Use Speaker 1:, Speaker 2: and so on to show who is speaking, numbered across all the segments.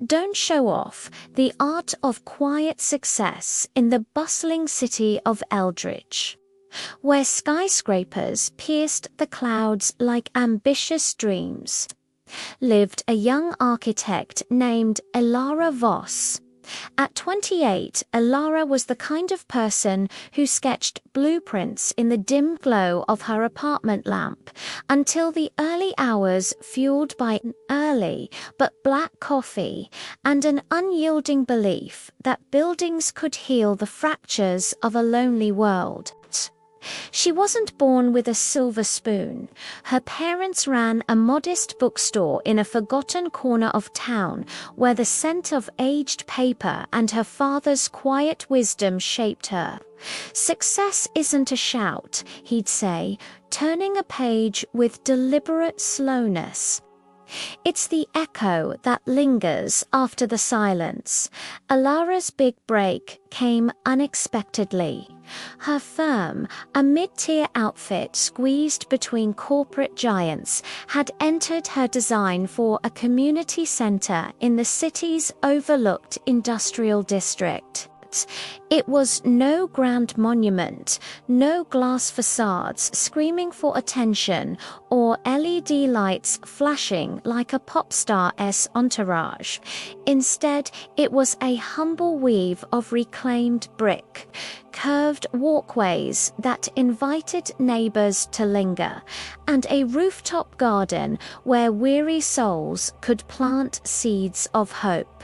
Speaker 1: Don't show off the art of quiet success in the bustling city of Eldridge, where skyscrapers pierced the clouds like ambitious dreams, lived a young architect named Elara Voss. At 28, Elara was the kind of person who sketched blueprints in the dim glow of her apartment lamp until the early hours, fueled by an early but black coffee and an unyielding belief that buildings could heal the fractures of a lonely world. She wasn't born with a silver spoon. Her parents ran a modest bookstore in a forgotten corner of town where the scent of aged paper and her father's quiet wisdom shaped her. "Success isn't a shout," he'd say, turning a page with deliberate slowness. "It's the echo that lingers after the silence." Elara's big break came unexpectedly. Her firm, a mid-tier outfit squeezed between corporate giants, had entered her design for a community center in the city's overlooked industrial district. It was no grand monument, no glass facades screaming for attention, or LED lights flashing like a pop star's entourage. Instead, it was a humble weave of reclaimed brick, curved walkways that invited neighbors to linger, and a rooftop garden where weary souls could plant seeds of hope.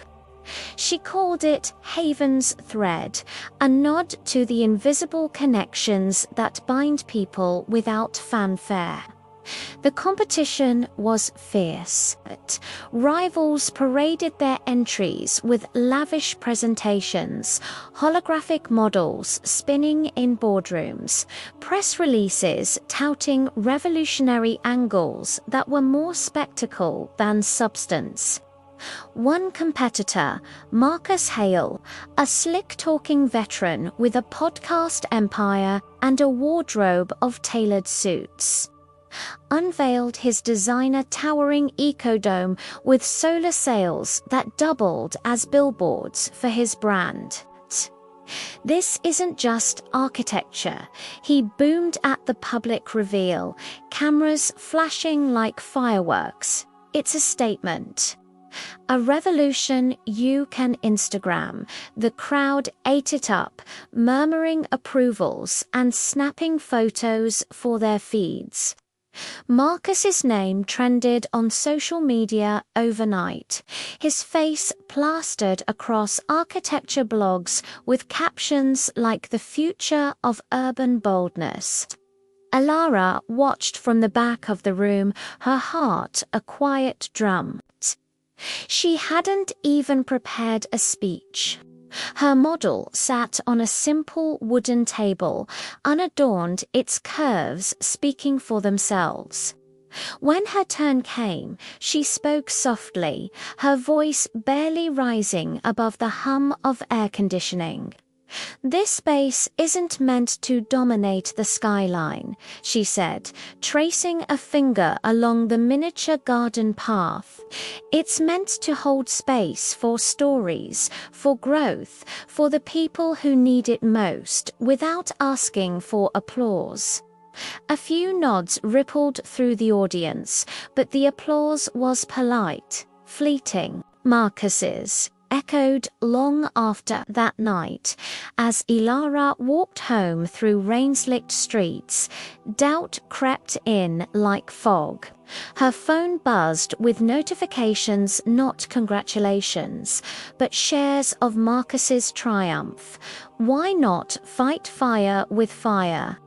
Speaker 1: She called it Haven's Thread, a nod to the invisible connections that bind people without fanfare. The competition was fierce. Rivals paraded their entries with lavish presentations, holographic models spinning in boardrooms, press releases touting revolutionary angles that were more spectacle than substance. One competitor, Marcus Hale, a slick-talking veteran with a podcast empire and a wardrobe of tailored suits, unveiled his designer towering ecodome with solar sails that doubled as billboards for his brand. "This isn't just architecture," he boomed at the public reveal, cameras flashing like fireworks. "It's a statement. A revolution you can Instagram." The crowd ate it up, murmuring approvals and snapping photos for their feeds. Marcus's name trended on social media overnight, his face plastered across architecture blogs with captions like "the future of urban boldness." Elara watched from the back of the room, her heart a quiet drum. She hadn't even prepared a speech. Her model sat on a simple wooden table, unadorned, its curves speaking for themselves. When her turn came, she spoke softly, her voice barely rising above the hum of air conditioning. "This space isn't meant to dominate the skyline," she said, tracing a finger along the miniature garden path. "It's meant to hold space for stories, for growth, for the people who need it most, without asking for applause." A few nods rippled through the audience, but the applause was polite, fleeting. Marcus's echoed long after that night. As Elara walked home through rain-slicked streets, doubt crept in like fog. Her phone buzzed with notifications, not congratulations, but shares of Marcus's triumph. Why not fight fire with fire?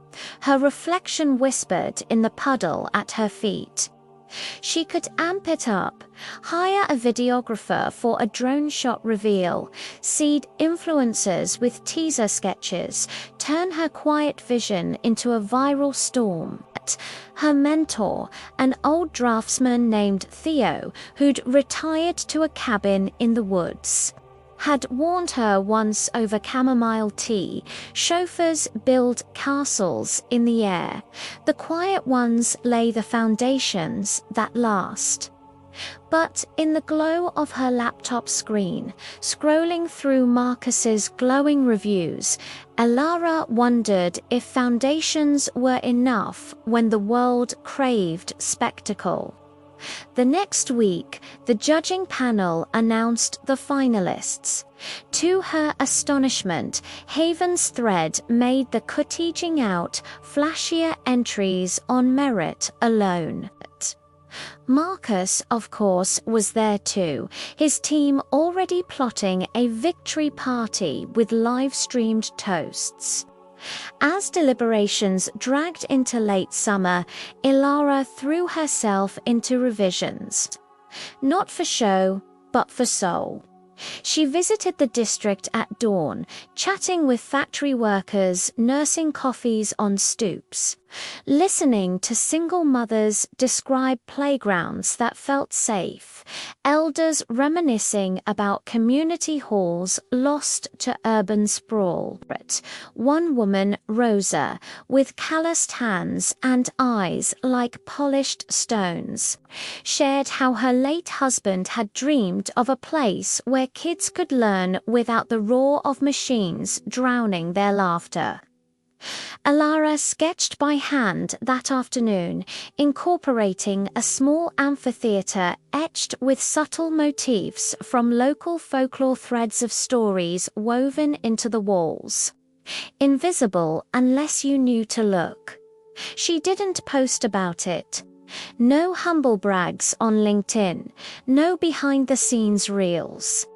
Speaker 1: Her reflection whispered in the puddle at her feet. She could amp it up, hire a videographer for a drone shot reveal, seed influencers with teaser sketches, turn her quiet vision into a viral storm. Her mentor, an old draftsman named Theo, who'd retired to a cabin in the woods, had warned her once over chamomile tea. Chauffeurs build castles in the air. The quiet ones lay the foundations that last. But in the glow of her laptop screen, scrolling through Marcus's glowing reviews, Elara wondered if foundations were enough when the world craved spectacle. The next week, the judging panel announced the finalists. To her astonishment, Haven's thread made the cutting out flashier entries on merit alone. Marcus, of course, was there too, his team already plotting a victory party with live-streamed toasts. As deliberations dragged into late summer, Elara threw herself into revisions. Not for show, but for soul. She visited the district at dawn, chatting with factory workers, nursing coffees on stoops, listening to single mothers describe playgrounds that felt safe, elders reminiscing about community halls lost to urban sprawl. One woman, Rosa, with calloused hands and eyes like polished stones, shared how her late husband had dreamed of a place where kids could learn without the roar of machines drowning their laughter. Elara sketched by hand that afternoon, incorporating a small amphitheater etched with subtle motifs from local folklore, threads of stories woven into the walls. Invisible unless you knew to look. She didn't post about it. No humble brags on LinkedIn, no behind-the-scenes reels.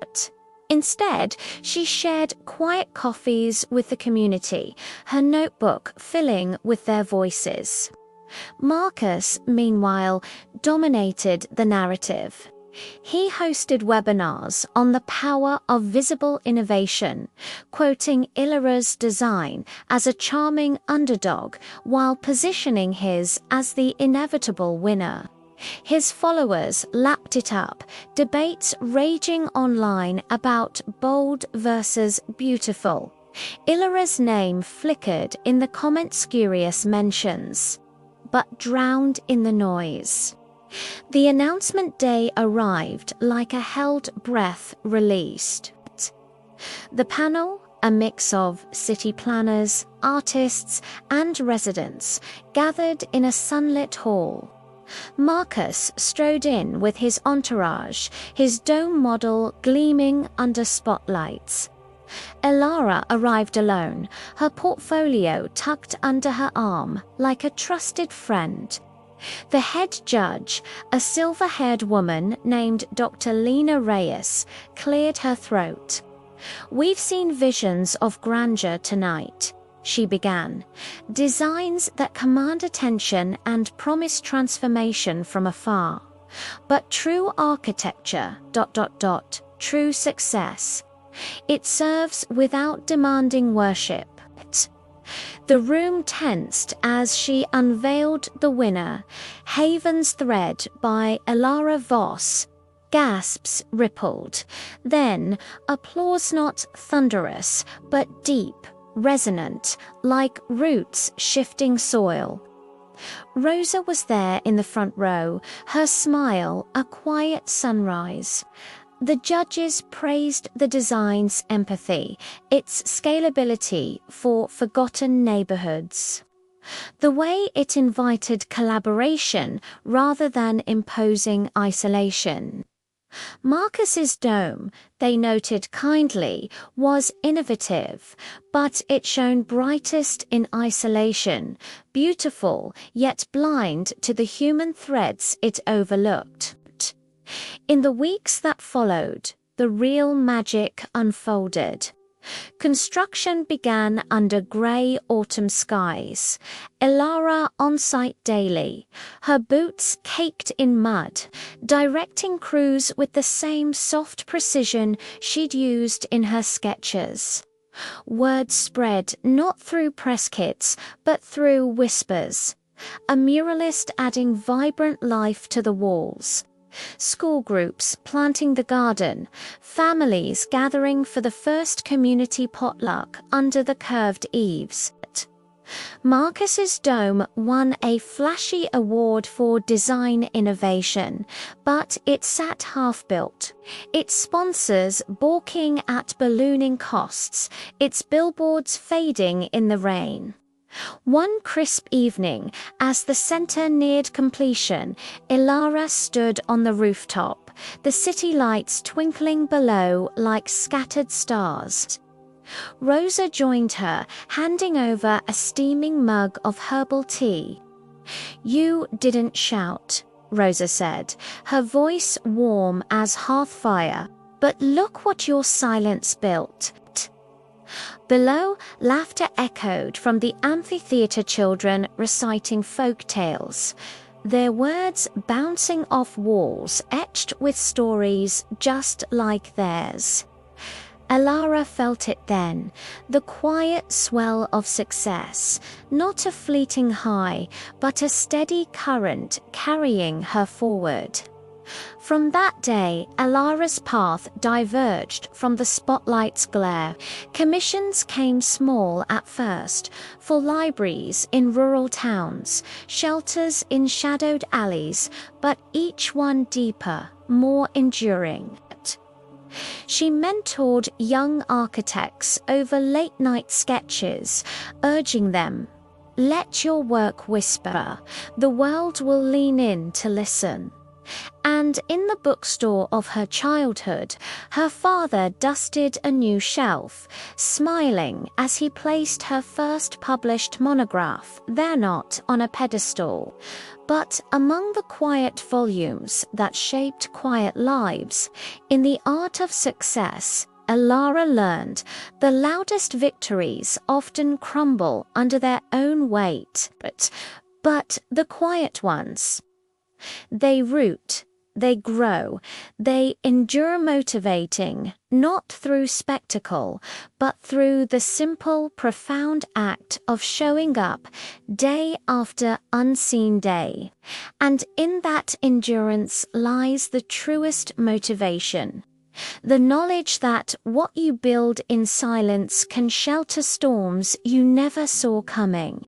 Speaker 1: Instead, she shared quiet coffees with the community, her notebook filling with their voices. Marcus, meanwhile, dominated the narrative. He hosted webinars on the power of visible innovation, quoting Elara's design as a charming underdog while positioning his as the inevitable winner. His followers lapped it up, debates raging online about bold versus beautiful. Elara's name flickered in the comments' curious mentions, but drowned in the noise. The announcement day arrived like a held breath released. The panel, a mix of city planners, artists, and residents, gathered in a sunlit hall. Marcus strode in with his entourage, his dome model gleaming under spotlights. Elara arrived alone, her portfolio tucked under her arm like a trusted friend. The head judge, a silver-haired woman named Dr. Lena Reyes, cleared her throat. "We've seen visions of grandeur tonight," she began, "designs that command attention and promise transformation from afar. But true architecture, true success. It serves without demanding worship." The room tensed as she unveiled the winner, Haven's Thread by Elara Voss. Gasps rippled. Then, applause not thunderous, but deep, resonant, like roots shifting soil. Rosa was there in the front row, her smile a quiet sunrise. The judges praised the design's empathy, its scalability for forgotten neighborhoods. The way it invited collaboration rather than imposing isolation. Marcus's dome, they noted kindly, was innovative, but it shone brightest in isolation, beautiful yet blind to the human threads it overlooked. In the weeks that followed, the real magic unfolded. Construction began under grey autumn skies. Elara on site daily, her boots caked in mud, directing crews with the same soft precision she'd used in her sketches. Word spread not through press kits, but through whispers. A muralist adding vibrant life to the walls. School groups planting the garden, families gathering for the first community potluck under the curved eaves. Marcus's dome won a flashy award for design innovation, but it sat half-built, its sponsors balking at ballooning costs, its billboards fading in the rain. One crisp evening, as the center neared completion, Elara stood on the rooftop, the city lights twinkling below like scattered stars. Rosa joined her, handing over a steaming mug of herbal tea. "You didn't shout," Rosa said, her voice warm as hearth fire, "but look what your silence built." Below, laughter echoed from the amphitheater children reciting folk tales, their words bouncing off walls etched with stories just like theirs. Elara felt it then, the quiet swell of success, not a fleeting high, but a steady current carrying her forward. From that day, Elara's path diverged from the spotlight's glare. Commissions came small at first, for libraries in rural towns, shelters in shadowed alleys, but each one deeper, more enduring. She mentored young architects over late-night sketches, urging them, "Let your work whisper, the world will lean in to listen." And in the bookstore of her childhood, her father dusted a new shelf, smiling as he placed her first published monograph there, not on a pedestal, but among the quiet volumes that shaped quiet lives. In the art of success, Elara learned the loudest victories often crumble under their own weight, but the quiet ones, they root, they grow, they endure, motivating, not through spectacle, but through the simple, profound act of showing up day after unseen day. And in that endurance lies the truest motivation. The knowledge that what you build in silence can shelter storms you never saw coming.